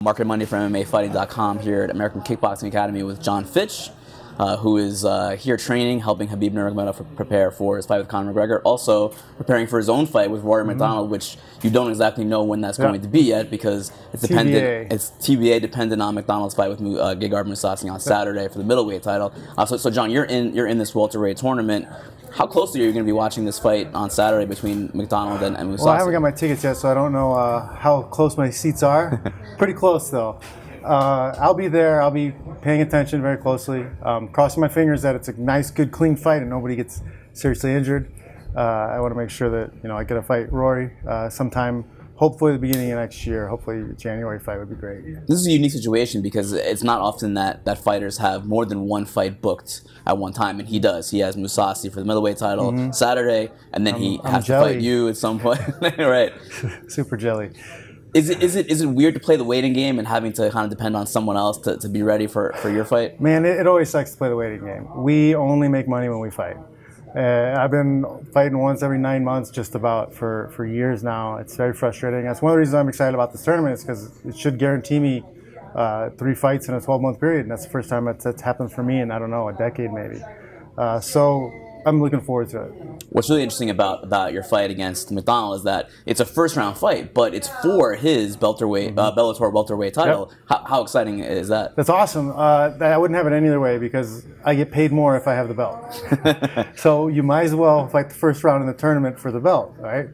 Market Monday from MMAfighting.com here at American Kickboxing Academy with Jon Fitch, who is here training, helping Khabib Nurmagomedov prepare for his fight with Conor McGregor. Also preparing for his own fight with Rory MacDonald, which you don't exactly know when that's going to be yet because it's dependent. It's TBA dependent on MacDonald's fight with Gegard Mousasi on Saturday for the middleweight title. So Jon, you're in this welterweight tournament. How closely are you going to be watching this fight on Saturday between MacDonald and Mousasi? Well, I haven't got my tickets yet, so I don't know how close my seats are. Pretty close, though. I'll be there. I'll be paying attention very closely. Crossing my fingers that it's a nice, good, clean fight and nobody gets seriously injured. I want to make sure that I get to fight Rory sometime. Hopefully the beginning of next year. Hopefully January fight would be great. This is a unique situation because it's not often that fighters have more than one fight booked at one time, and he does. He has Mousasi for the middleweight title Saturday, and then he has to fight you at some point. Right. Super jelly. Is it weird to play the waiting game and having to kind of depend on someone else to be ready for your fight? Man, it always sucks to play the waiting game. We only make money when we fight. I've been fighting once every 9 months just about for years now. It's very frustrating. That's one of the reasons I'm excited about this tournament is because it should guarantee me 3 fights in a 12-month period. And that's the first time that's happened for me in, I don't know, a decade maybe. So I'm looking forward to it. What's really interesting about your fight against MacDonald is that it's a first-round fight, but it's for his Bellator welterweight title. Yep. How exciting is that? That's awesome. I wouldn't have it any other way because I get paid more if I have the belt. So you might as well fight the first round in the tournament for the belt, right?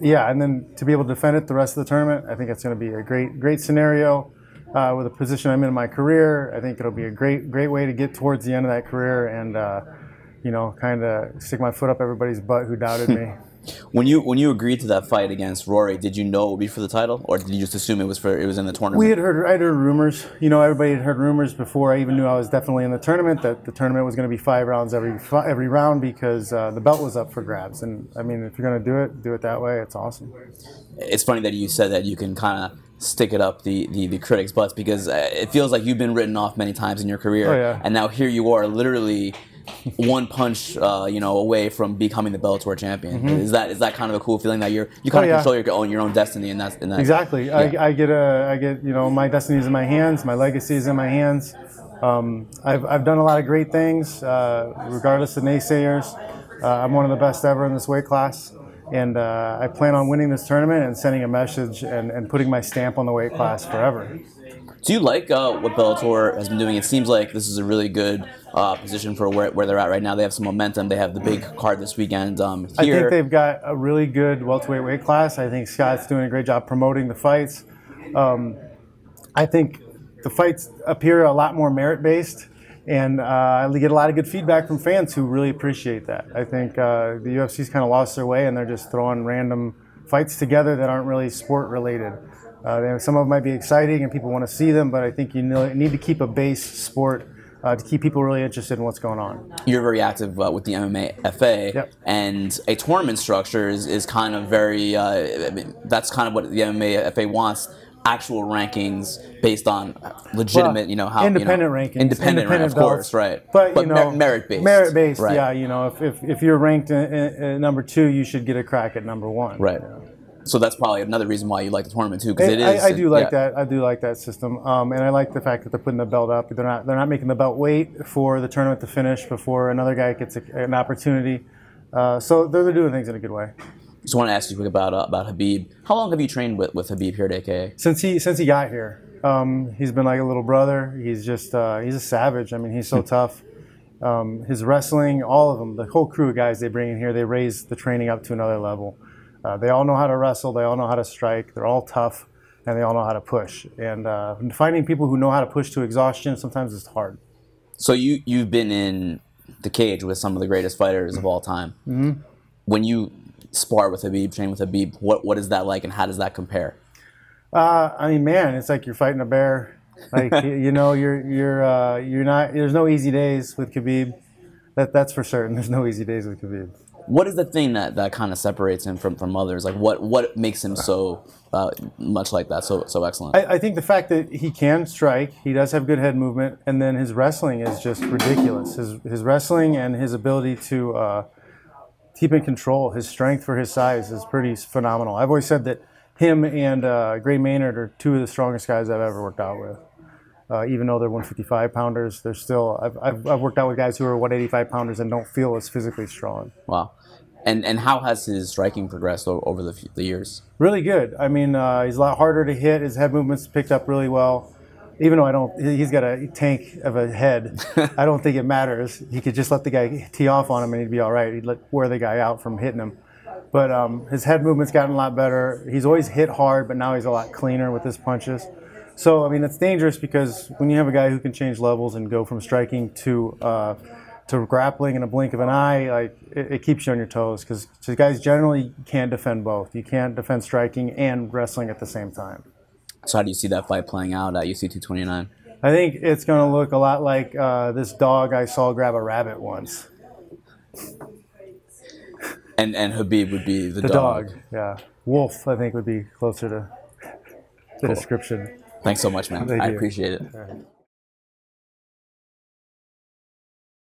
Yeah, and then to be able to defend it the rest of the tournament, I think it's going to be a great scenario. With the position I'm in my career, I think it'll be a great way to get towards the end of that career and kind of stick my foot up everybody's butt who doubted me. When you agreed to that fight against Rory, did you know it would be for the title, or did you just assume it was in the tournament? I'd heard rumors. Everybody had heard rumors before I even knew I was definitely in the tournament. That the tournament was going to be 5 rounds every round because the belt was up for grabs. And I mean, if you're going to do it that way. It's awesome. It's funny that you said that you can kind of stick it up the critics' butts because it feels like you've been written off many times in your career, and now here you are, literally one punch, away from becoming the Bellator champion. Is that kind of a cool feeling that you kind of control your own destiny in that? Exactly. Yeah. I get my destiny is in my hands, my legacy is in my hands. I've done a lot of great things, regardless of naysayers. I'm one of the best ever in this weight class. And I plan on winning this tournament and sending a message and putting my stamp on the weight class forever. Do you like what Bellator has been doing? It seems like this is a really good position for where they're at right now. They have some momentum. They have the big card this weekend here. I think they've got a really good welterweight weight class. I think Scott's doing a great job promoting the fights. I think the fights appear a lot more merit-based. And I get a lot of good feedback from fans who really appreciate that. I think the UFC's kind of lost their way and they're just throwing random fights together that aren't really sport-related. Some of them might be exciting and people want to see them, but I think you need to keep a base sport to keep people really interested in what's going on. You're very active with the MMA-FA, and a tournament structure is kind of very, that's kind of what the MMA-FA wants. Actual rankings based on legitimate, independent rankings, independent of course, right? But merit-based, merit-based, right. Yeah. If you're ranked number 2, you should get a crack at number 1, right? So that's probably another reason why you like the tournament too, because it is. I do like that. I do like that system, and I like the fact that they're putting the belt up. They're not making the belt wait for the tournament to finish before another guy gets an opportunity. So they're doing things in a good way. Just want to ask you quick about Khabib. How long have you trained with Khabib here at AKA? Since he got here, he's been like a little brother. He's just he's a savage. I mean, he's so tough. His wrestling, all of them, the whole crew of guys they bring in here, they raise the training up to another level. They all know how to wrestle. They all know how to strike. They're all tough, and they all know how to push. And finding people who know how to push to exhaustion sometimes is hard. So you've been in the cage with some of the greatest fighters of all time. When you spar with Khabib, train with Khabib, what is that like, and how does that compare? I mean, man, it's like you're fighting a bear. Like you're not. There's no easy days with Khabib. That's for certain. There's no easy days with Khabib. What is the thing that kind of separates him from others? Like what makes him so much like that, so excellent? I think the fact that he can strike, he does have good head movement, and then his wrestling is just ridiculous. His wrestling and his ability to keep in control, his strength for his size is pretty phenomenal. I've always said that him and Gray Maynard are two of the strongest guys I've ever worked out with. Even though they're 155 pounders, they're still. I've worked out with guys who are 185 pounders and don't feel as physically strong. Wow. And how has his striking progressed over the years? Really good. I mean, he's a lot harder to hit. His head movements picked up really well. Even though he's got a tank of a head. I don't think it matters. He could just let the guy tee off on him and he'd be all right. He'd wear the guy out from hitting him. But his head movement's gotten a lot better. He's always hit hard, but now he's a lot cleaner with his punches. So, I mean, it's dangerous because when you have a guy who can change levels and go from striking to grappling in a blink of an eye, like it keeps you on your toes because guys generally can't defend both. You can't defend striking and wrestling at the same time. So how do you see that fight playing out at UFC 229? I think it's going to look a lot like this dog I saw grab a rabbit once. And Khabib would be the dog. Yeah. Wolf, I think, would be closer to the description. Thanks so much, man. I appreciate it. All right.